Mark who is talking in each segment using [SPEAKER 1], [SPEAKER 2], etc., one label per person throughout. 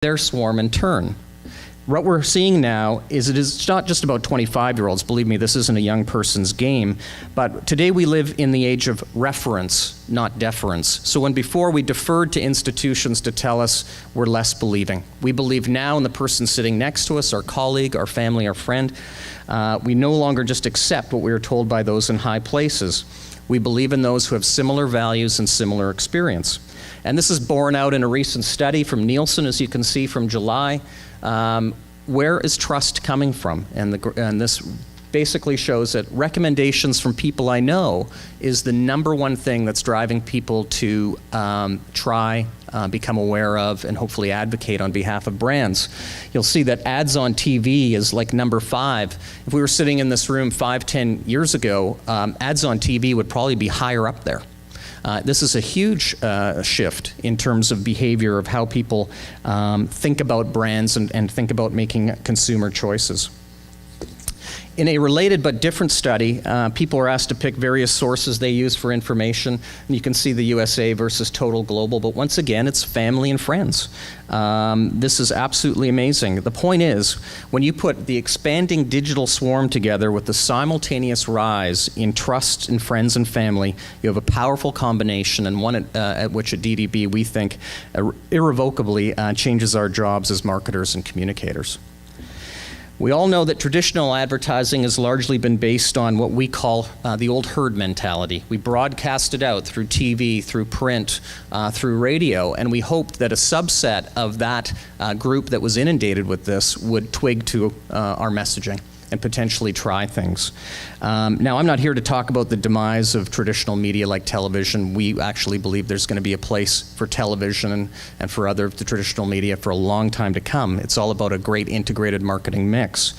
[SPEAKER 1] their swarm in turn. What we're seeing now is it is not just about 25-year-olds. Believe me, this isn't a young person's game. But today we live in the age of reference, not deference. So when before we deferred to institutions to tell us, we're less believing. We believe now in the person sitting next to us, our colleague, our family, our friend. We no longer just accept what we are told by those in high places. We believe in those who have similar values and similar experience. And this is borne out in a recent study from Nielsen, as you can see, from July. Where is trust coming from? And this basically shows that recommendations from people I know is the #1 thing that's driving people to try, become aware of, and hopefully advocate on behalf of brands. You'll see that ads on TV is like #5. If we were sitting in this room 5-10 years ago, ads on TV would probably be higher up there. This is a huge shift in terms of behavior of how people think about brands and think about making consumer choices. In a related but different study, people are asked to pick various sources they use for information. And you can see the USA versus total global, but once again, it's family and friends. This is absolutely amazing. The point is, when you put the expanding digital swarm together with the simultaneous rise in trust in friends and family, you have a powerful combination, and one at which at DDB we think irrevocably changes our jobs as marketers and communicators. We all know that traditional advertising has largely been based on what we call the old herd mentality. We broadcast it out through TV, through print, through radio, and we hoped that a subset of that group that was inundated with this would twig to our messaging and potentially try things. Now, I'm not here to talk about the demise of traditional media like television. We actually believe there's going to be a place for television and for other the traditional media for a long time to come. It's all about a great integrated marketing mix.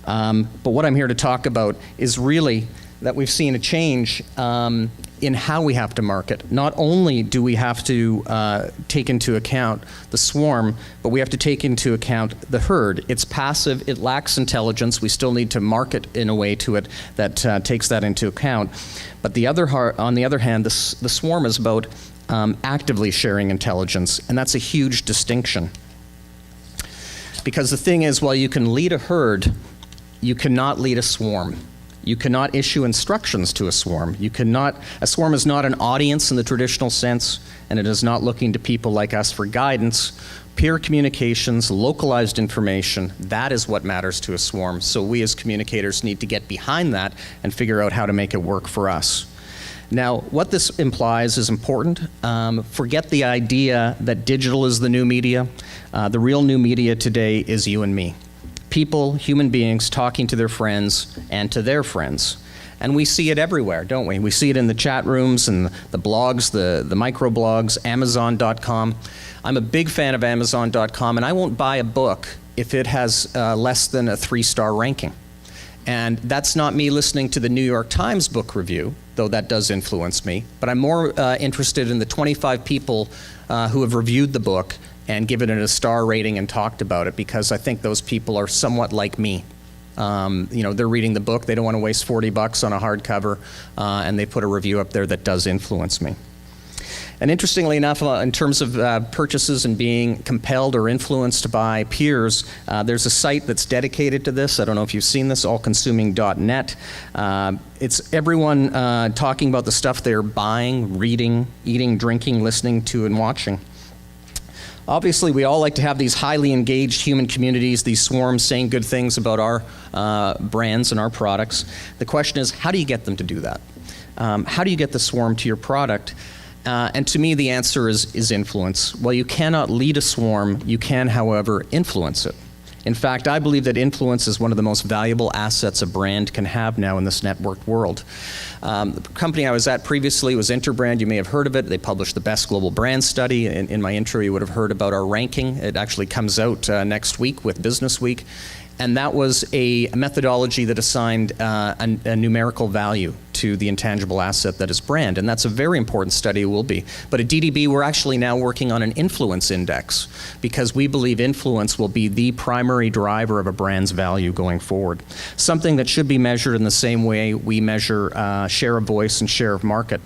[SPEAKER 1] But what I'm here to talk about is really that we've seen a change in how we have to market. Not only do we have to take into account the swarm, but we have to take into account the herd. It's passive, it lacks intelligence. We still need to market in a way to it that takes that into account. But on the other hand, the swarm is about actively sharing intelligence, and that's a huge distinction. Because the thing is, while you can lead a herd, you cannot lead a swarm. You cannot issue instructions to a swarm. A swarm is not an audience in the traditional sense, and it is not looking to people like us for guidance. Peer communications, localized information, that is what matters to a swarm. So we as communicators need to get behind that and figure out how to make it work for us. Now, what this implies is important. Forget the idea that digital is the new media. The real new media today is you and me. People, human beings, talking to their friends and to their friends. And we see it everywhere, don't we? We see it in the chat rooms and the blogs, the microblogs, Amazon.com. I'm a big fan of Amazon.com, and I won't buy a book if it has less than a 3-star ranking. And that's not me listening to the New York Times book review, though that does influence me. But I'm more interested in the 25 people who have reviewed the book and given it a star rating and talked about it, because I think those people are somewhat like me. They're reading the book, they don't want to waste $40 on a hardcover, and they put a review up there that does influence me. And interestingly enough, in terms of purchases and being compelled or influenced by peers, there's a site that's dedicated to this. I don't know if you've seen this, allconsuming.net. It's everyone talking about the stuff they're buying, reading, eating, drinking, listening to, and watching. Obviously, we all like to have these highly engaged human communities, these swarms saying good things about our brands and our products. The question is, how do you get them to do that? How do you get the swarm to your product? And to me, the answer is influence. While you cannot lead a swarm, you can, however, influence it. In fact, I believe that influence is one of the most valuable assets a brand can have now in this networked world. The company I was at previously was Interbrand. You may have heard of it. They published the Best Global Brand Study. In my intro, you would have heard about our ranking. It actually comes out next week with Business Week. And that was a methodology that assigned a numerical value to the intangible asset that is brand. And that's a very important study, it will be. But at DDB, we're actually now working on an influence index, because we believe influence will be the primary driver of a brand's value going forward. Something that should be measured in the same way we measure share of voice and share of market.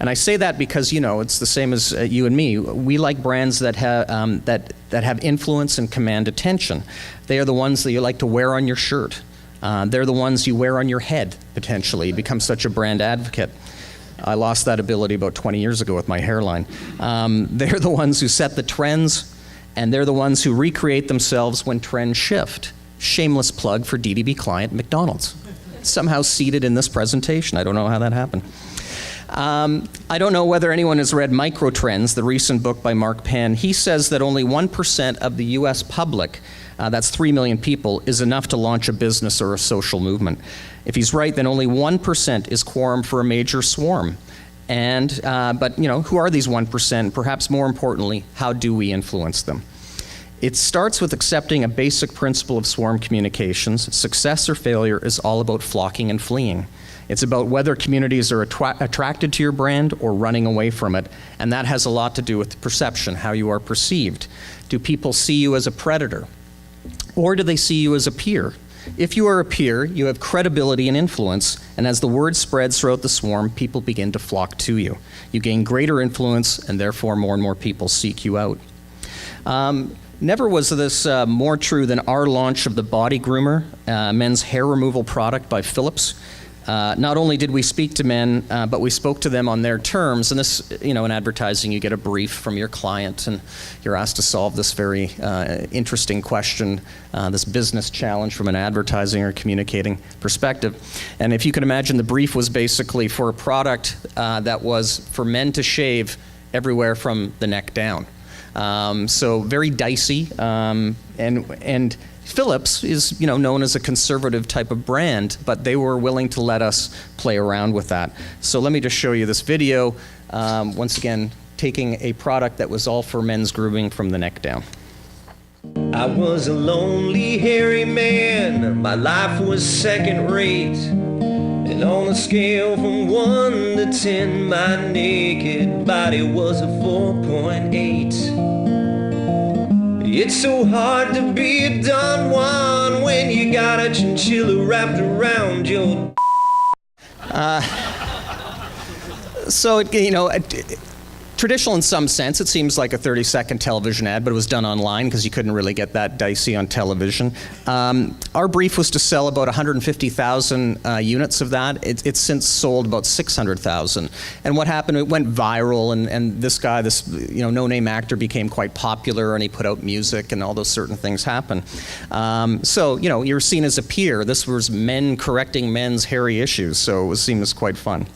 [SPEAKER 1] And I say that because, you know, it's the same as you and me. We like brands that have influence and command attention. They are the ones that you like to wear on your shirt. They're the ones you wear on your head, potentially. You become such a brand advocate. I lost that ability about 20 years ago with my hairline. They're the ones who set the trends, and they're the ones who recreate themselves when trends shift. Shameless plug for DDB client McDonald's. Somehow seated in this presentation. I don't know how that happened. I don't know whether anyone has read Microtrends, the recent book by Mark Penn. He says that only 1% of the US public, that's 3 million people, is enough to launch a business or a social movement. If he's right, then only 1% is quorum for a major swarm. And, but you know, who are these 1%? Perhaps more importantly, how do we influence them? It starts with accepting a basic principle of swarm communications. Success or failure is all about flocking and fleeing. It's about whether communities are attracted to your brand or running away from it, and that has a lot to do with perception, how you are perceived. Do people see you as a predator, or do they see you as a peer? If you are a peer, you have credibility and influence, and as the word spreads throughout the swarm, people begin to flock to you. You gain greater influence, and therefore more and more people seek you out. Never was this more true than our launch of the Body Groomer, men's hair removal product by Philips. Not only did we speak to men, but we spoke to them on their terms. And this, you know, in advertising, you get a brief from your client, and you're asked to solve this very interesting question, this business challenge from an advertising or communicating perspective. And if you can imagine, the brief was basically for a product that was for men to shave everywhere from the neck down. So very dicey, and Philips is, you know, known as a conservative type of brand, but they were willing to let us play around with that. So let me just show you this video, once again, taking a product that was all for men's grooming from the neck down.
[SPEAKER 2] I was a lonely, hairy man. My life was second rate. And on a scale from 1 to 10, my naked body was a 4.8. It's so hard to be a Don Juan when you got a chinchilla wrapped around your...
[SPEAKER 1] So, you know, traditional in some sense. It seems like a 30-second television ad, but it was done online because you couldn't really get that dicey on television. Our brief was to sell about 150,000 units of that. It's since sold about 600,000. And what happened, it went viral, and this guy, this, you know, no-name actor became quite popular, and he put out music, and all those certain things happen. So, you know, you're seen as a peer. This was men correcting men's hairy issues, so it was seen as quite fun.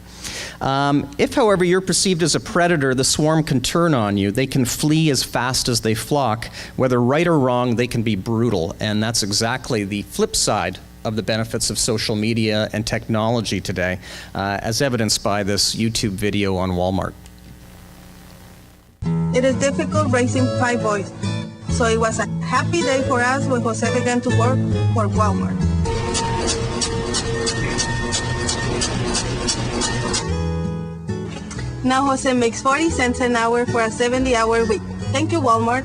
[SPEAKER 1] If, however, you're perceived as a predator, the swarm can turn on you. They can flee as fast as they flock. Whether right or wrong, they can be brutal, and that's exactly the flip side of the benefits of social media and technology today, as evidenced by this YouTube video on Walmart.
[SPEAKER 3] It is difficult raising 5 boys, so it was a happy day for us when Jose began to work for Walmart. Now Jose makes 40 cents an hour for a 70-hour week. Thank you, Walmart.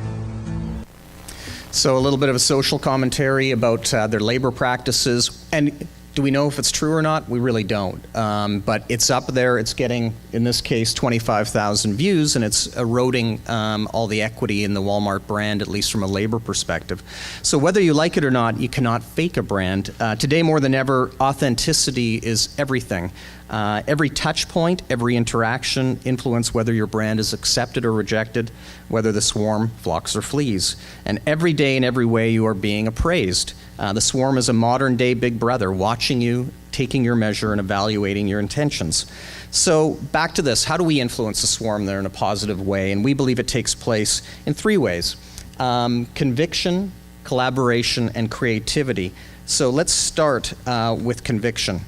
[SPEAKER 1] So a little bit of a social commentary about their labor practices. And do we know if it's true or not? We really don't. But it's up there. It's getting, in this case, 25,000 views, and it's eroding all the equity in the Walmart brand, at least from a labor perspective. So whether you like it or not, you cannot fake a brand. Today more than ever, authenticity is everything. Every touch point, every interaction influence whether your brand is accepted or rejected, whether the swarm flocks or flees. And every day in every way you are being appraised. The swarm is a modern day big brother watching you, taking your measure, and evaluating your intentions. So back to this, how do we influence the swarm there in a positive way? And we believe it takes place in 3 ways. Conviction, collaboration, and creativity. So let's start with conviction.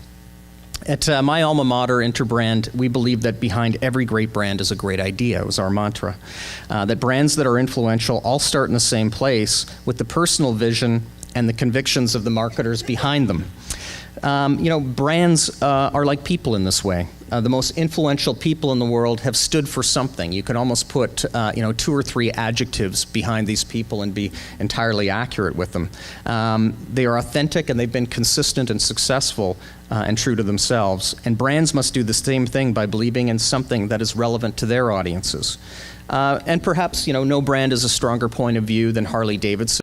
[SPEAKER 1] At my alma mater, Interbrand, we believe that behind every great brand is a great idea. It was our mantra. That brands that are influential all start in the same place with the personal vision and the convictions of the marketers behind them. You know, brands are like people in this way. the most influential people in the world have stood for something. You can almost put 2 or 3 adjectives behind these people and be entirely accurate with them. They are authentic and they've been consistent and successful and true to themselves. And brands must do the same thing by believing in something that is relevant to their audiences. And perhaps, no brand is a stronger point of view than Harley-Davidson.